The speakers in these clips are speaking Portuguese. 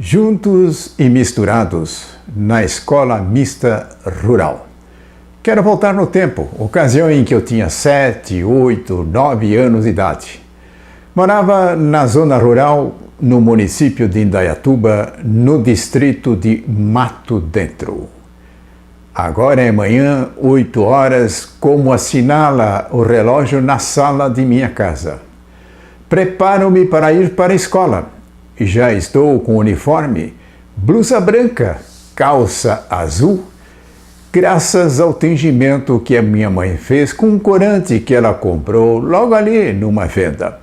Juntos e misturados na escola mista rural. Quero voltar no tempo, ocasião em que eu tinha 7, 8, 9 anos de idade. Morava na zona rural, no município de Indaiatuba, no distrito de Mato Dentro. Agora é manhã, 8 horas, como assinala o relógio na sala de minha casa. Preparo-me para ir para a escola. Já estou com uniforme, blusa branca, calça azul, graças ao tingimento que a minha mãe fez com um corante que ela comprou logo ali numa venda.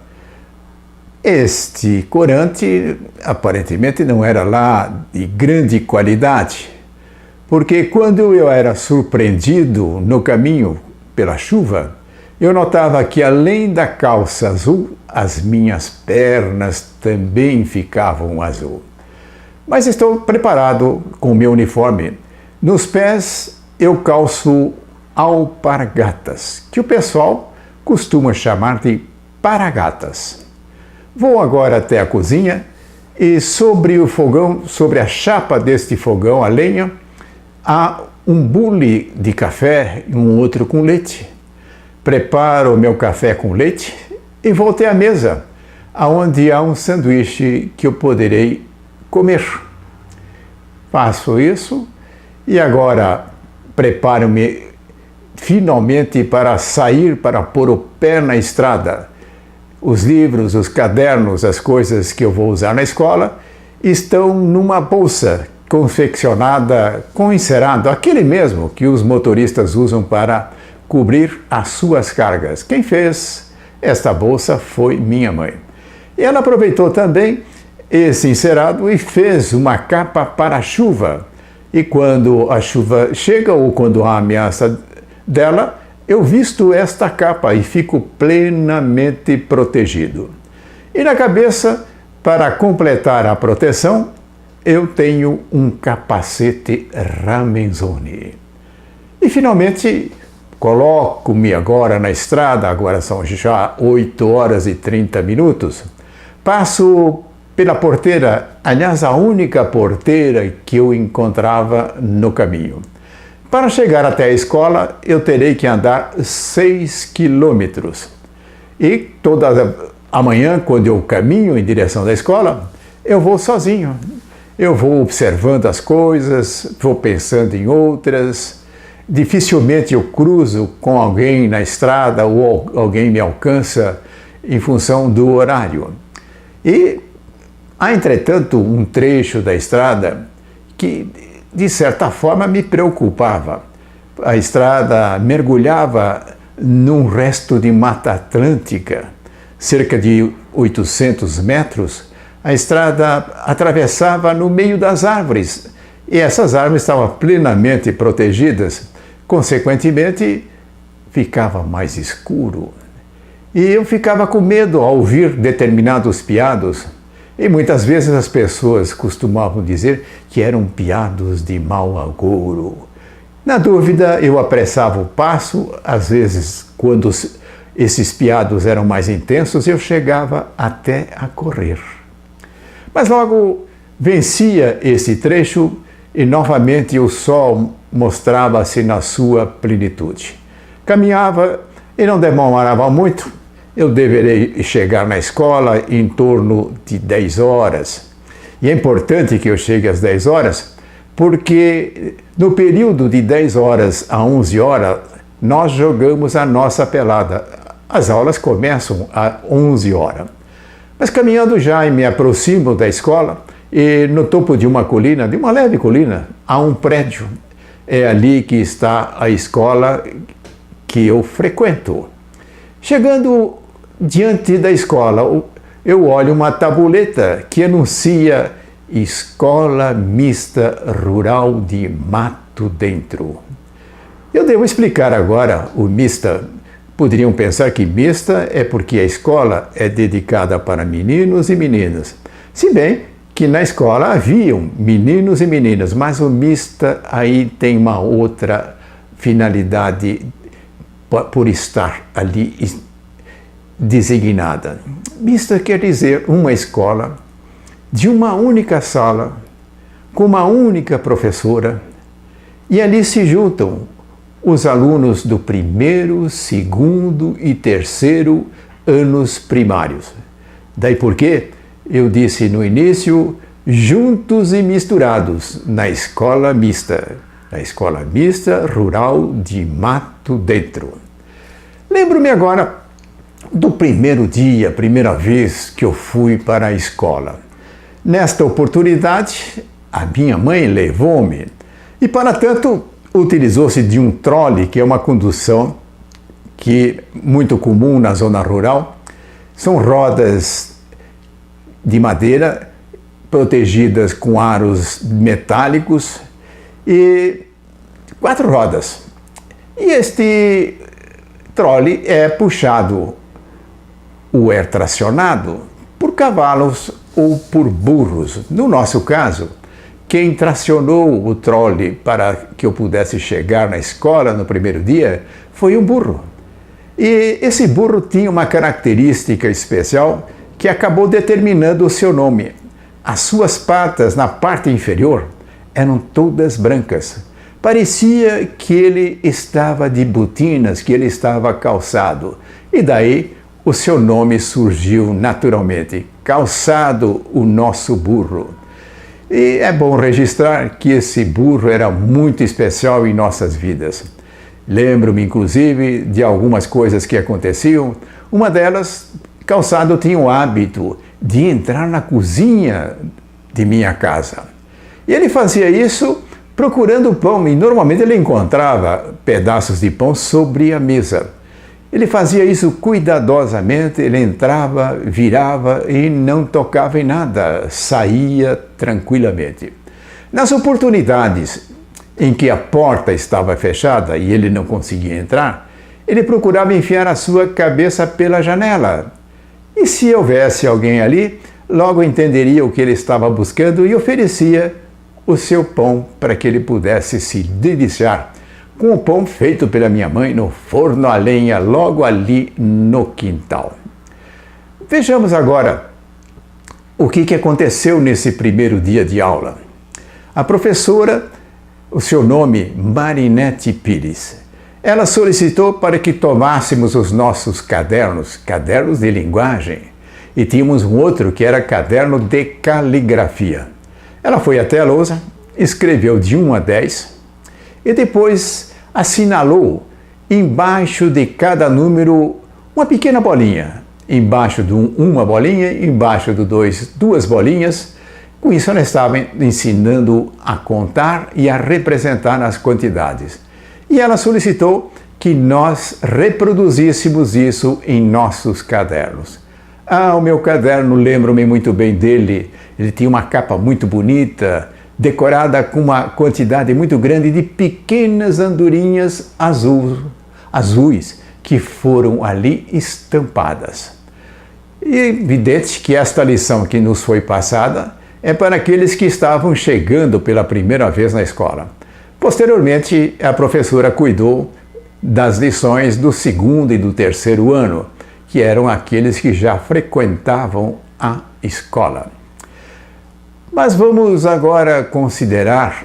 Este corante aparentemente não era lá de grande qualidade, porque quando eu era surpreendido no caminho pela chuva, eu notava que além da calça azul, as minhas pernas também ficavam azul. Mas estou preparado com o meu uniforme. Nos pés eu calço alpargatas, que o pessoal costuma chamar de paragatas. Vou agora até a cozinha e sobre o fogão, sobre a chapa deste fogão a lenha, há um bule de café e um outro com leite. Preparo o meu café com leite e voltei à mesa, onde há um sanduíche que eu poderei comer. Faço isso e agora preparo-me finalmente para sair, para pôr o pé na estrada. Os livros, os cadernos, as coisas que eu vou usar na escola estão numa bolsa confeccionada com encerado, aquele mesmo que os motoristas usam para cobrir as suas cargas. Quem fez esta bolsa foi minha mãe. E ela aproveitou também esse encerado e fez uma capa para a chuva. E quando a chuva chega ou quando há ameaça dela, eu visto esta capa e fico plenamente protegido. E na cabeça, para completar a proteção, eu tenho um capacete Ramenzoni. E finalmente, coloco-me agora na estrada, agora são já 8 horas e 30 minutos. Passo pela porteira, aliás, a única porteira que eu encontrava no caminho. Para chegar até a escola, eu terei que andar 6 quilômetros. E toda a manhã, quando eu caminho em direção da escola, eu vou sozinho. Eu vou observando as coisas, vou pensando em outras. Dificilmente eu cruzo com alguém na estrada ou alguém me alcança em função do horário. E há, entretanto, um trecho da estrada que, de certa forma, me preocupava. A estrada mergulhava num resto de Mata Atlântica, cerca de 800 metros. A estrada atravessava no meio das árvores e essas árvores estavam plenamente protegidas. Consequentemente, ficava mais escuro. E eu ficava com medo ao ouvir determinados piados. E muitas vezes as pessoas costumavam dizer que eram piados de mau agouro. Na dúvida, eu apressava o passo. Às vezes, quando esses piados eram mais intensos, eu chegava até a correr. Mas logo vencia esse trecho e novamente o sol mostrava-se na sua plenitude. Caminhava e não demorava muito. Eu deverei chegar na escola em torno de 10 horas. E é importante que eu chegue às 10 horas, porque no período de 10 horas a 11 horas, nós jogamos a nossa pelada. As aulas começam às 11 horas. Mas caminhando já e me aproximo da escola, e no topo de uma colina, de uma leve colina, há um prédio. É ali que está a escola que eu frequento. Chegando diante da escola, eu olho uma tabuleta que anuncia Escola Mista Rural de Mato Dentro. Eu devo explicar agora o mista. Poderiam pensar que mista é porque a escola é dedicada para meninos e meninas. Se bem que na escola haviam meninos e meninas, mas o mista aí tem uma outra finalidade por estar ali designada. Mista quer dizer uma escola de uma única sala, com uma única professora, e ali se juntam os alunos do primeiro, segundo e terceiro anos primários. Daí porque eu disse no início, juntos e misturados na escola mista rural de Mato Dentro. Lembro-me agora do primeiro dia, primeira vez que eu fui para a escola. Nesta oportunidade, a minha mãe levou-me e, para tanto, utilizou-se de um trole, que é uma condução que é muito comum na zona rural. São rodas de madeira protegidas com aros metálicos e 4 rodas. E este trole é puxado ou é tracionado por cavalos ou por burros. No nosso caso, quem tracionou o trole para que eu pudesse chegar na escola no primeiro dia foi um burro. E esse burro tinha uma característica especial que acabou determinando o seu nome. As suas patas na parte inferior eram todas brancas. Parecia que ele estava de botinas, que ele estava calçado. E daí o seu nome surgiu naturalmente. Calçado, o nosso burro. E é bom registrar que esse burro era muito especial em nossas vidas. Lembro-me, inclusive, de algumas coisas que aconteciam. Uma delas, Calçado tinha o hábito de entrar na cozinha de minha casa. E ele fazia isso procurando pão, e normalmente ele encontrava pedaços de pão sobre a mesa. Ele fazia isso cuidadosamente, ele entrava, virava e não tocava em nada, saía tranquilamente. Nas oportunidades em que a porta estava fechada e ele não conseguia entrar, ele procurava enfiar a sua cabeça pela janela. E se houvesse alguém ali, logo entenderia o que ele estava buscando e oferecia o seu pão para que ele pudesse se deliciar com o pão feito pela minha mãe no forno a lenha, logo ali no quintal. Vejamos agora o que aconteceu nesse primeiro dia de aula. A professora, o seu nome, Marinete Pires, ela solicitou para que tomássemos os nossos cadernos de linguagem, e tínhamos um outro que era caderno de caligrafia. Ela foi até a lousa, escreveu de 1 a 10 e depois assinalou embaixo de cada número uma pequena bolinha. Embaixo do 1, uma bolinha, embaixo do 2, 2 bolinhas. Com isso, ela estava ensinando a contar e a representar as quantidades. E ela solicitou que nós reproduzíssemos isso em nossos cadernos. O meu caderno, lembro-me muito bem dele. Ele tinha uma capa muito bonita, decorada com uma quantidade muito grande de pequenas andorinhas azuis que foram ali estampadas. E é evidente que esta lição que nos foi passada é para aqueles que estavam chegando pela primeira vez na escola. Posteriormente, a professora cuidou das lições do segundo e do terceiro ano, que eram aqueles que já frequentavam a escola. Mas vamos agora considerar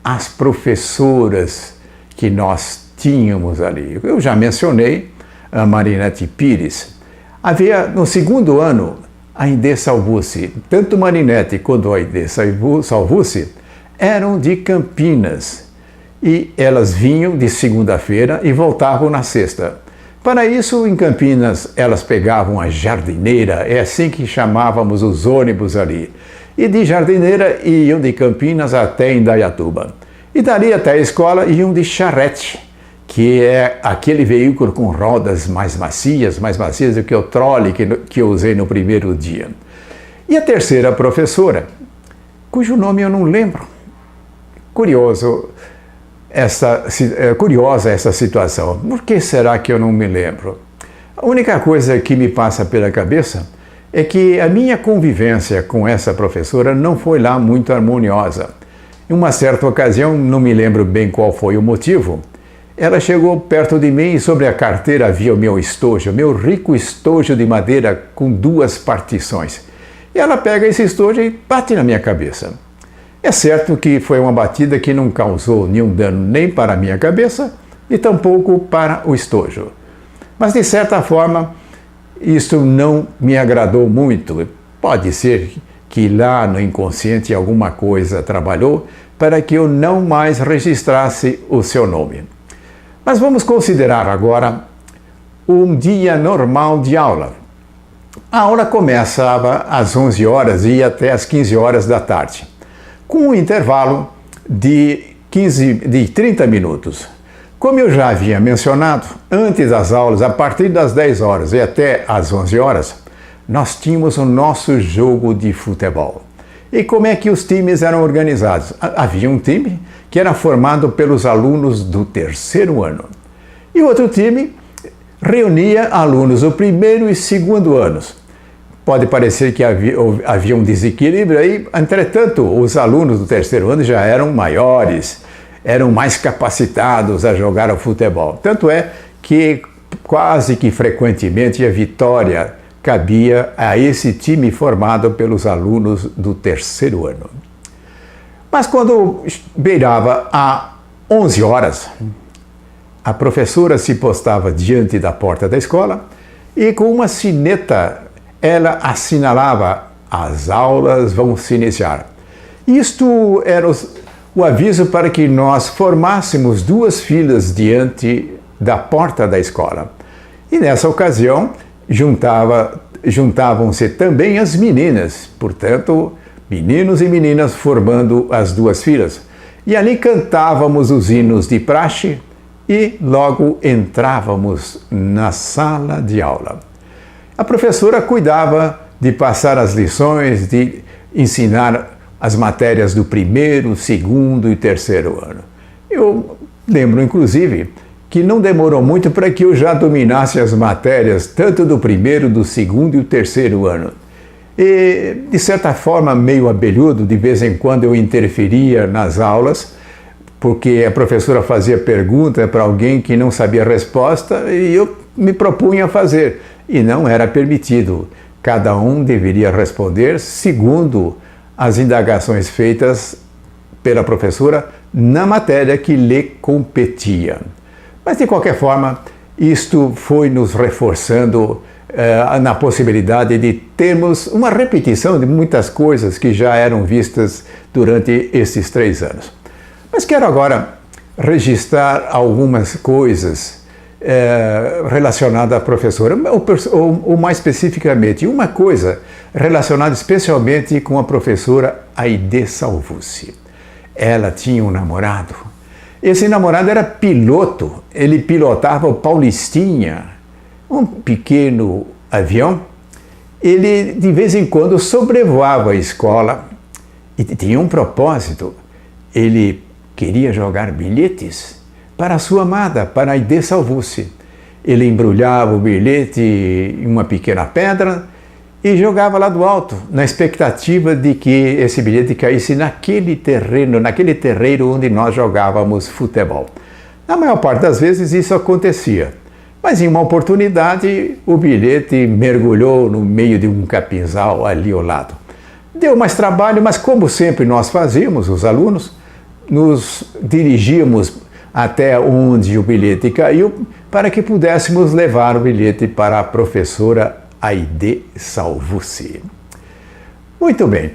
as professoras que nós tínhamos ali. Eu já mencionei a Marinete Pires. Havia no segundo ano a Aide Salvucci. Tanto Marinete quanto a Aide Salvucci eram de Campinas e elas vinham de segunda-feira e voltavam na sexta. Para isso, em Campinas, elas pegavam a Jardineira, é assim que chamávamos os ônibus ali. E de Jardineira iam de Campinas até Indaiatuba. E dali até a escola iam de charrete, que é aquele veículo com rodas mais macias do que o trole que eu usei no primeiro dia. E a terceira professora, cujo nome eu não lembro. Curiosa essa situação. Por que será que eu não me lembro? A única coisa que me passa pela cabeça é que a minha convivência com essa professora não foi lá muito harmoniosa. Em uma certa ocasião, não me lembro bem qual foi o motivo, ela chegou perto de mim e sobre a carteira havia o meu estojo, meu rico estojo de madeira com 2 partições. e ela pega esse estojo e bate na minha cabeça. É certo que foi uma batida que não causou nenhum dano nem para a minha cabeça e tampouco para o estojo. Mas, de certa forma, isso não me agradou muito. Pode ser que lá no inconsciente alguma coisa trabalhou para que eu não mais registrasse o seu nome. Mas vamos considerar agora um dia normal de aula. A aula começava às 11 horas e ia até às 15 horas da tarde, com um intervalo de 30 minutos. Como eu já havia mencionado, antes das aulas, a partir das 10 horas e até às 11 horas, nós tínhamos o nosso jogo de futebol. E como é que os times eram organizados? Havia um time que era formado pelos alunos do terceiro ano. E outro time reunia alunos do primeiro e segundo anos. Pode parecer que havia um desequilíbrio aí, entretanto, os alunos do terceiro ano já eram maiores, eram mais capacitados a jogar ao futebol. Tanto é que quase que frequentemente a vitória cabia a esse time formado pelos alunos do terceiro ano. Mas quando beirava a 11 horas, a professora se postava diante da porta da escola e com uma sineta ela assinalava: as aulas vão se iniciar. Isto era o aviso para que nós formássemos duas filas diante da porta da escola. E nessa ocasião juntavam-se também as meninas, portanto, meninos e meninas formando as duas filas. E ali cantávamos os hinos de praxe e logo entrávamos na sala de aula. A professora cuidava de passar as lições, de ensinar as matérias do primeiro, segundo e terceiro ano. Eu lembro, inclusive, que não demorou muito para que eu já dominasse as matérias tanto do primeiro, do segundo e o terceiro ano. E, de certa forma, meio abelhudo, de vez em quando eu interferia nas aulas, porque a professora fazia pergunta para alguém que não sabia a resposta e eu me propunha a fazer. E não era permitido. Cada um deveria responder segundo as indagações feitas pela professora na matéria que lhe competia. Mas, de qualquer forma, isto foi nos reforçando na possibilidade de termos uma repetição de muitas coisas que já eram vistas durante esses 3 anos. Mas quero agora registrar algumas coisas relacionada à professora, ou mais especificamente, uma coisa relacionada especialmente com a professora Aide Salvucci. Ela tinha um namorado. Esse namorado era piloto, ele pilotava o Paulistinha, um pequeno avião. Ele, de vez em quando, sobrevoava a escola e tinha um propósito. Ele queria jogar bilhetes para a sua amada, para Aide Salvucci. Ele embrulhava o bilhete em uma pequena pedra e jogava lá do alto, na expectativa de que esse bilhete caísse naquele terreiro onde nós jogávamos futebol. Na maior parte das vezes isso acontecia, mas em uma oportunidade o bilhete mergulhou no meio de um capinzal ali ao lado. Deu mais trabalho, mas como sempre nós fazíamos, os alunos, nos dirigíamos até onde o bilhete caiu para que pudéssemos levar o bilhete para a professora Aide Salvucci. Muito bem.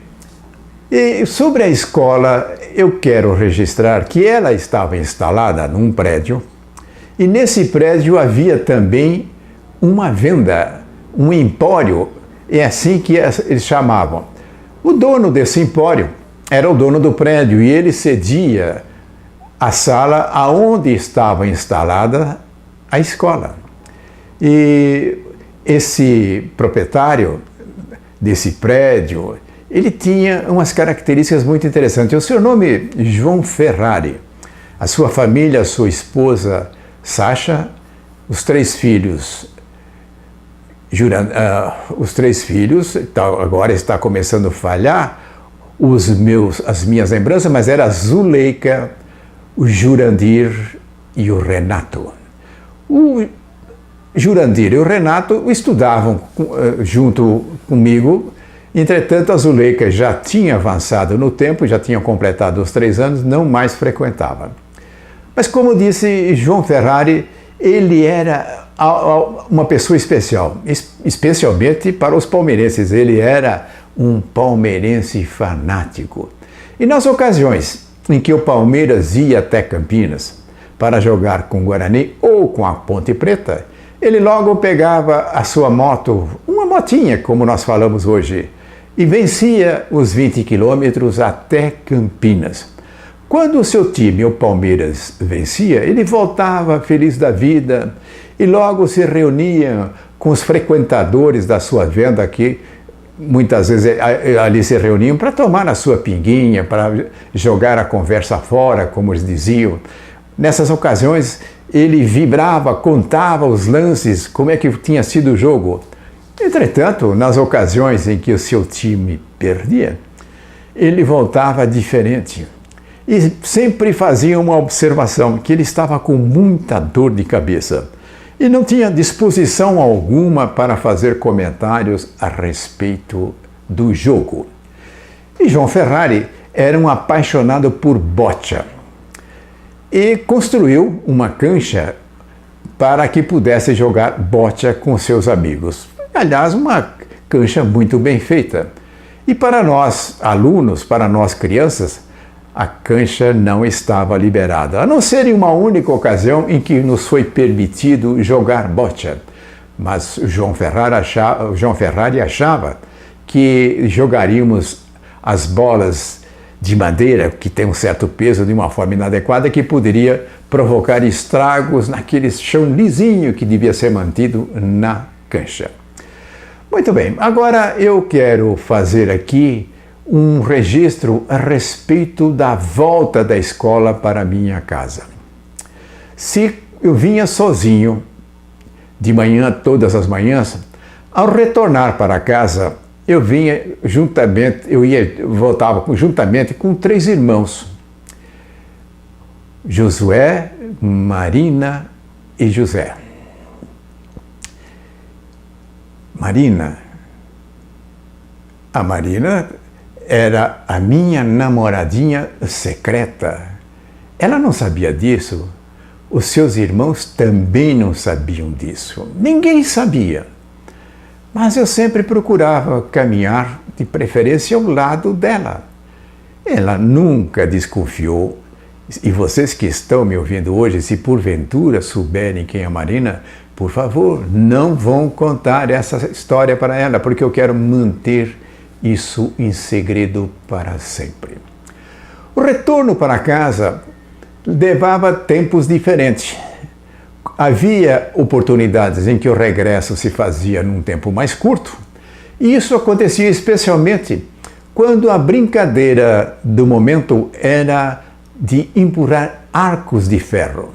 E sobre a escola, eu quero registrar que ela estava instalada num prédio e nesse prédio havia também uma venda, um empório, é assim que eles chamavam. O dono desse empório era o dono do prédio e ele cedia a sala aonde estava instalada a escola. E esse proprietário desse prédio, ele tinha umas características muito interessantes. O seu nome é João Ferrari. A sua família, a sua esposa Sasha, os 3 filhos, agora está começando a falhar as minhas lembranças, mas era a Zuleika, o Jurandir e o Renato. O Jurandir e o Renato estudavam junto comigo Entretanto, a Zuleika já tinha avançado no tempo, já tinha completado os 3 anos, não mais frequentava. Mas como disse João Ferrari, ele era uma pessoa especial, especialmente para os palmeirenses. Ele era um palmeirense fanático. E nas ocasiões em que o Palmeiras ia até Campinas para jogar com o Guarani ou com a Ponte Preta, ele logo pegava a sua moto, uma motinha, como nós falamos hoje, e vencia os 20 quilômetros até Campinas. Quando o seu time, o Palmeiras, vencia, ele voltava feliz da vida e logo se reunia com os frequentadores da sua venda que muitas vezes ali se reuniam para tomar a sua pinguinha, para jogar a conversa fora, como eles diziam. Nessas ocasiões, ele vibrava, contava os lances, como é que tinha sido o jogo. Entretanto, nas ocasiões em que o seu time perdia, ele voltava diferente. E sempre fazia uma observação, que ele estava com muita dor de cabeça e não tinha disposição alguma para fazer comentários a respeito do jogo. E João Ferrari era um apaixonado por boccia e construiu uma cancha para que pudesse jogar boccia com seus amigos. Aliás, uma cancha muito bem feita. E para nós alunos, para nós crianças, a cancha não estava liberada, a não ser em uma única ocasião em que nos foi permitido jogar boccia. Mas João Ferrari achava que jogaríamos as bolas de madeira, que tem um certo peso, de uma forma inadequada, que poderia provocar estragos naquele chão lisinho que devia ser mantido na cancha. Muito bem, agora eu quero fazer aqui um registro a respeito da volta da escola para minha casa. Se eu vinha sozinho de manhã, todas as manhãs, ao retornar para casa, voltava juntamente com 3 irmãos: Josué, Marina e José. A Marina era a minha namoradinha secreta. Ela não sabia disso. Os seus irmãos também não sabiam disso. Ninguém sabia. Mas eu sempre procurava caminhar, de preferência, ao lado dela. Ela nunca desconfiou. E vocês que estão me ouvindo hoje, se porventura souberem quem é a Marina, por favor, não vão contar essa história para ela, porque eu quero manter isso em segredo para sempre. O retorno para casa levava tempos diferentes. Havia oportunidades em que o regresso se fazia num tempo mais curto, e isso acontecia especialmente quando a brincadeira do momento era de empurrar arcos de ferro.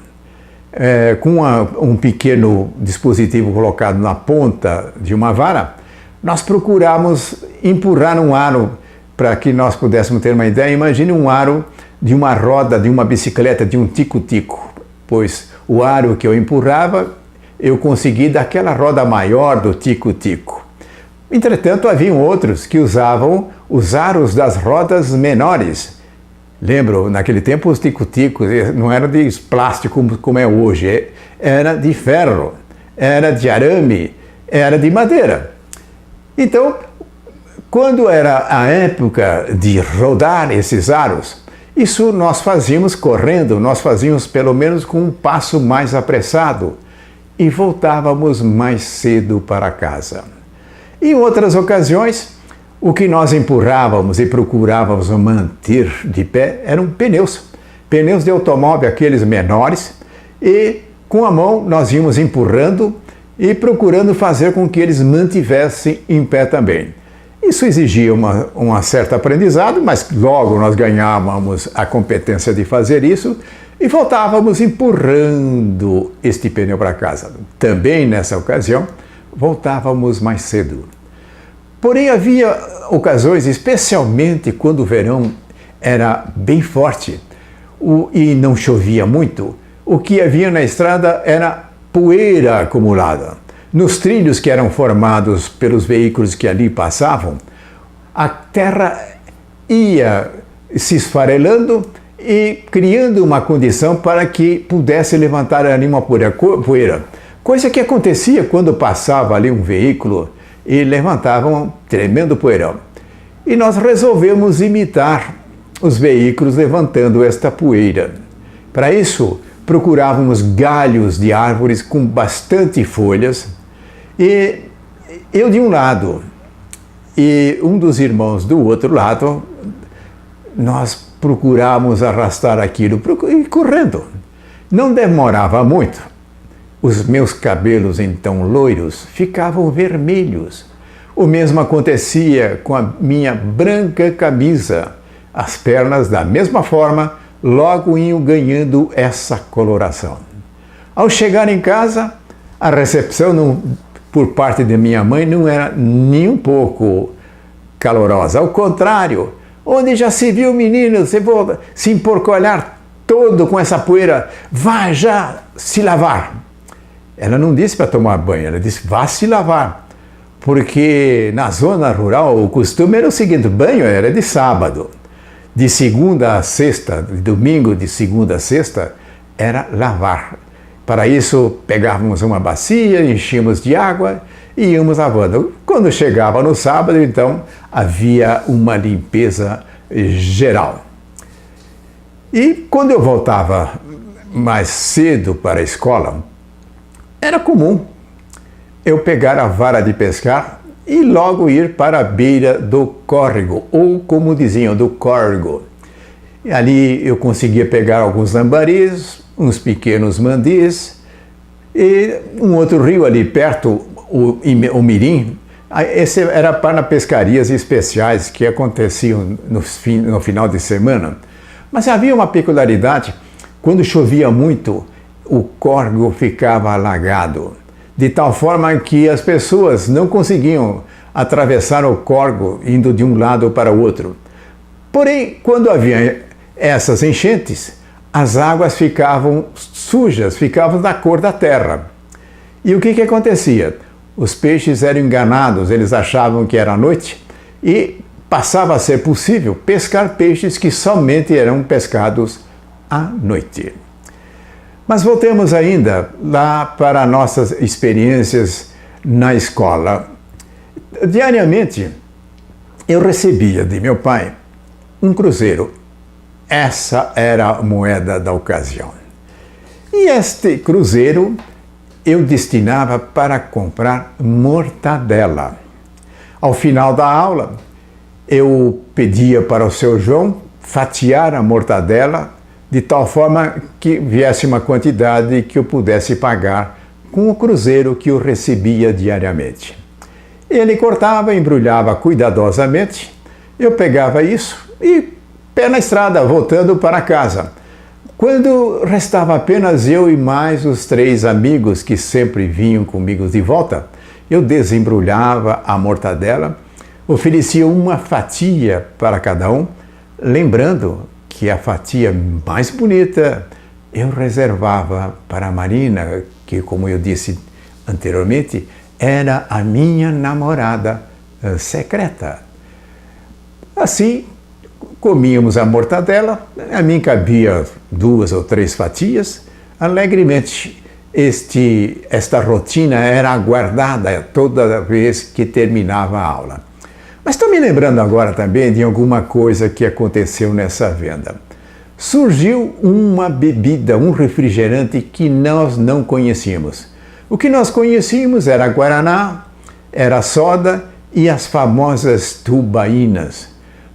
Com um pequeno dispositivo colocado na ponta de uma vara, nós procuramos empurrar um aro. Para que nós pudéssemos ter uma ideia, imagine um aro de uma roda de uma bicicleta, de um tico-tico, pois o aro que eu empurrava, eu consegui daquela roda maior do tico-tico. Entretanto, haviam outros que usavam os aros das rodas menores. Lembro, naquele tempo os tico-ticos não eram de plástico como é hoje, era de ferro, era de arame, era de madeira. Então, quando era a época de rodar esses aros, isso nós fazíamos correndo, nós fazíamos pelo menos com um passo mais apressado e voltávamos mais cedo para casa. Em outras ocasiões, o que nós empurrávamos e procurávamos manter de pé eram pneus de automóvel, aqueles menores, e com a mão nós íamos empurrando e procurando fazer com que eles mantivessem em pé também. Isso exigia uma certa aprendizado, mas logo nós ganhávamos a competência de fazer isso e voltávamos empurrando este pneu para casa. Também nessa ocasião, voltávamos mais cedo. Porém, havia ocasiões, especialmente quando o verão era bem forte e não chovia muito, o que havia na estrada era poeira acumulada. Nos trilhos que eram formados pelos veículos que ali passavam, a terra ia se esfarelando e criando uma condição para que pudesse levantar ali uma poeira. Coisa que acontecia quando passava ali um veículo e levantava um tremendo poeirão. E nós resolvemos imitar os veículos levantando esta poeira. Para isso, procurávamos galhos de árvores com bastante folhas e eu de um lado e um dos irmãos do outro lado, nós procurávamos arrastar aquilo correndo. Não demorava muito. Os meus cabelos, então loiros, ficavam vermelhos. O mesmo acontecia com a minha branca camisa. As pernas, da mesma forma, logo iam ganhando essa coloração. Ao chegar em casa, a recepção por parte de minha mãe não era nem um pouco calorosa. Ao contrário, onde já se viu, menino, você vai se emporcolhar todo com essa poeira, vá já se lavar. Ela não disse para tomar banho, ela disse, vá se lavar. Porque na zona rural o costume era o seguinte, banho era de sábado. De segunda a sexta, de domingo de segunda a sexta, era lavar. Para isso, pegávamos uma bacia, enchíamos de água e íamos lavando. Quando chegava no sábado, então, havia uma limpeza geral. E quando eu voltava mais cedo para a escola, era comum eu pegar a vara de pescar e logo ir para a beira do córrego, ou como diziam, do córrego. E ali eu conseguia pegar alguns lambaris, uns pequenos mandis e um outro rio ali perto, o Mirim. Esse era para pescarias especiais que aconteciam no final de semana. Mas havia uma peculiaridade, quando chovia muito, o córrego ficava alagado, de tal forma que as pessoas não conseguiam atravessar o córrego indo de um lado para o outro. Porém, quando havia essas enchentes, as águas ficavam sujas, ficavam da cor da terra. E o que acontecia? Os peixes eram enganados, eles achavam que era noite e passava a ser possível pescar peixes que somente eram pescados à noite. Mas voltemos ainda lá para nossas experiências na escola. Diariamente, eu recebia de meu pai um cruzeiro. Essa era a moeda da ocasião. E este cruzeiro eu destinava para comprar mortadela. Ao final da aula, eu pedia para o seu João fatiar a mortadela de tal forma que viesse uma quantidade que eu pudesse pagar com o cruzeiro que eu recebia diariamente. Ele cortava, embrulhava cuidadosamente, eu pegava isso e pé na estrada, voltando para casa. Quando restava apenas eu e mais os 3 amigos que sempre vinham comigo de volta, eu desembrulhava a mortadela, oferecia uma fatia para cada um, lembrando que a fatia mais bonita eu reservava para a Marina, que, como eu disse anteriormente, era a minha namorada secreta. Assim, comíamos a mortadela, a mim cabia 2 ou 3 fatias, alegremente. Esta rotina era aguardada toda vez que terminava a aula. Mas estou me lembrando agora também de alguma coisa que aconteceu nessa venda. Surgiu uma bebida, um refrigerante que nós não conhecíamos. O que nós conhecíamos era Guaraná, era soda e as famosas tubaínas.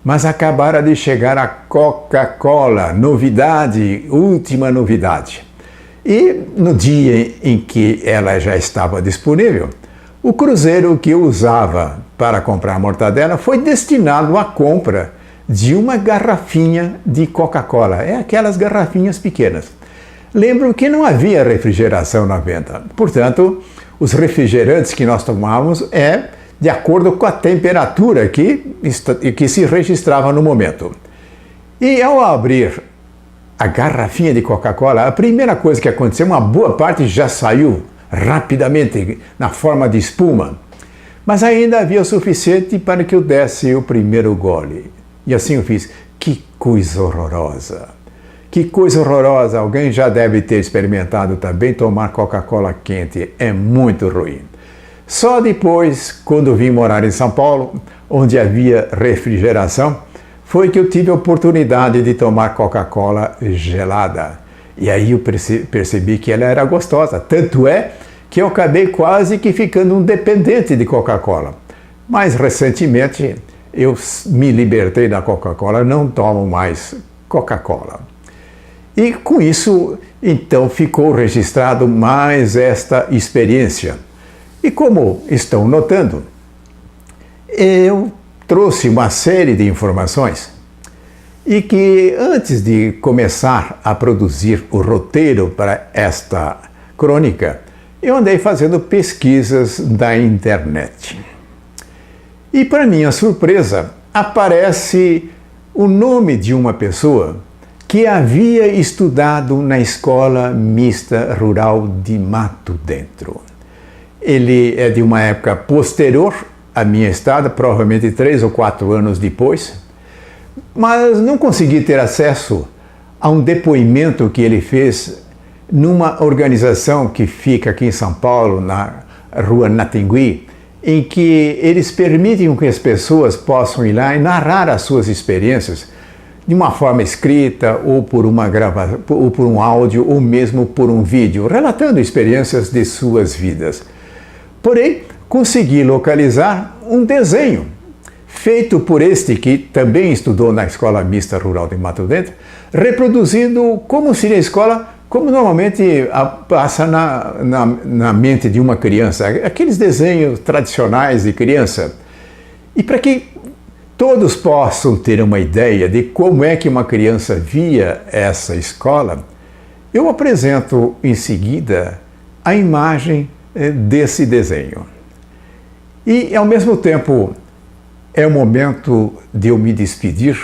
Mas acabara de chegar a Coca-Cola, novidade, última novidade. E no dia em que ela já estava disponível, o cruzeiro que eu usava para comprar mortadela foi destinado à compra de uma garrafinha de Coca-Cola. É aquelas garrafinhas pequenas. Lembro que não havia refrigeração na venda. Portanto, os refrigerantes que nós tomávamos de acordo com a temperatura que se registrava no momento. E ao abrir a garrafinha de Coca-Cola, a primeira coisa que aconteceu, uma boa parte já saiu rapidamente na forma de espuma. Mas ainda havia o suficiente para que eu desse o primeiro gole. E assim eu fiz. Que coisa horrorosa! Que coisa horrorosa! Alguém já deve ter experimentado também tomar Coca-Cola quente. É muito ruim. Só depois, quando vim morar em São Paulo, onde havia refrigeração, foi que eu tive a oportunidade de tomar Coca-Cola gelada. E aí eu percebi que ela era gostosa. Tanto é que eu acabei quase que ficando um dependente de Coca-Cola. Mas recentemente eu me libertei da Coca-Cola, não tomo mais Coca-Cola. E com isso, então, ficou registrado mais esta experiência. E como estão notando, eu trouxe uma série de informações e que antes de começar a produzir o roteiro para esta crônica, eu andei fazendo pesquisas na internet. E para minha surpresa, aparece o nome de uma pessoa que havia estudado na Escola Mista Rural de Mato Dentro. Ele é de uma época posterior à minha estada, provavelmente 3 ou 4 anos depois, mas não consegui ter acesso a um depoimento que ele fez numa organização que fica aqui em São Paulo, na rua Natingui, em que eles permitem que as pessoas possam ir lá e narrar as suas experiências de uma forma escrita, ou por uma gravação, ou por um áudio, ou mesmo por um vídeo, relatando experiências de suas vidas. Porém, consegui localizar um desenho feito por este que também estudou na Escola Mista Rural de Mato Dentro, reproduzindo como seria a escola, como normalmente passa na mente de uma criança, aqueles desenhos tradicionais de criança. E para que todos possam ter uma ideia de como é que uma criança via essa escola, eu apresento em seguida a imagem desse desenho. E, ao mesmo tempo, é o momento de eu me despedir,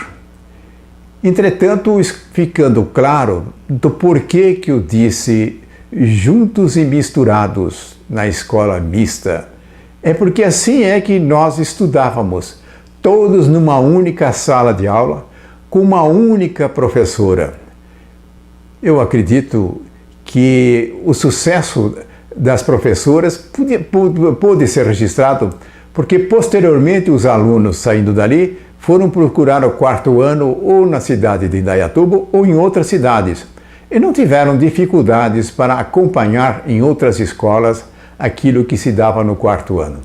entretanto, ficando claro do porquê que eu disse juntos e misturados na escola mista. É porque assim é que nós estudávamos, todos numa única sala de aula, com uma única professora. Eu acredito que o sucesso das professoras pôde ser registrado porque posteriormente os alunos saindo dali foram procurar o 4º ano ou na cidade de Indaiatuba ou em outras cidades e não tiveram dificuldades para acompanhar em outras escolas aquilo que se dava no 4º ano.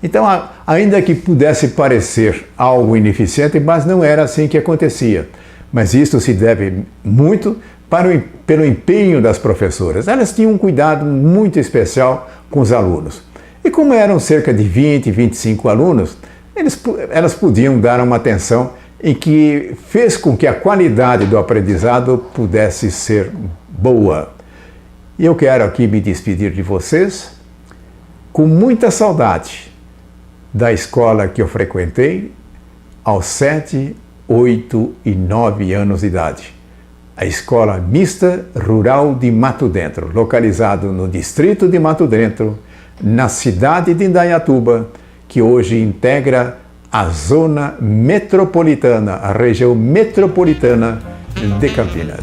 Então, ainda que pudesse parecer algo ineficiente, mas não era assim que acontecia. Mas isso se deve muito pelo empenho das professoras. Elas tinham um cuidado muito especial com os alunos. E como eram cerca de 20, 25 alunos, elas podiam dar uma atenção em que fez com que a qualidade do aprendizado pudesse ser boa. E eu quero aqui me despedir de vocês com muita saudade da escola que eu frequentei aos 7, 8 e 9 anos de idade. A Escola Mista Rural de Mato Dentro, localizado no distrito de Mato Dentro, na cidade de Indaiatuba, que hoje integra a zona metropolitana, a região metropolitana de Campinas.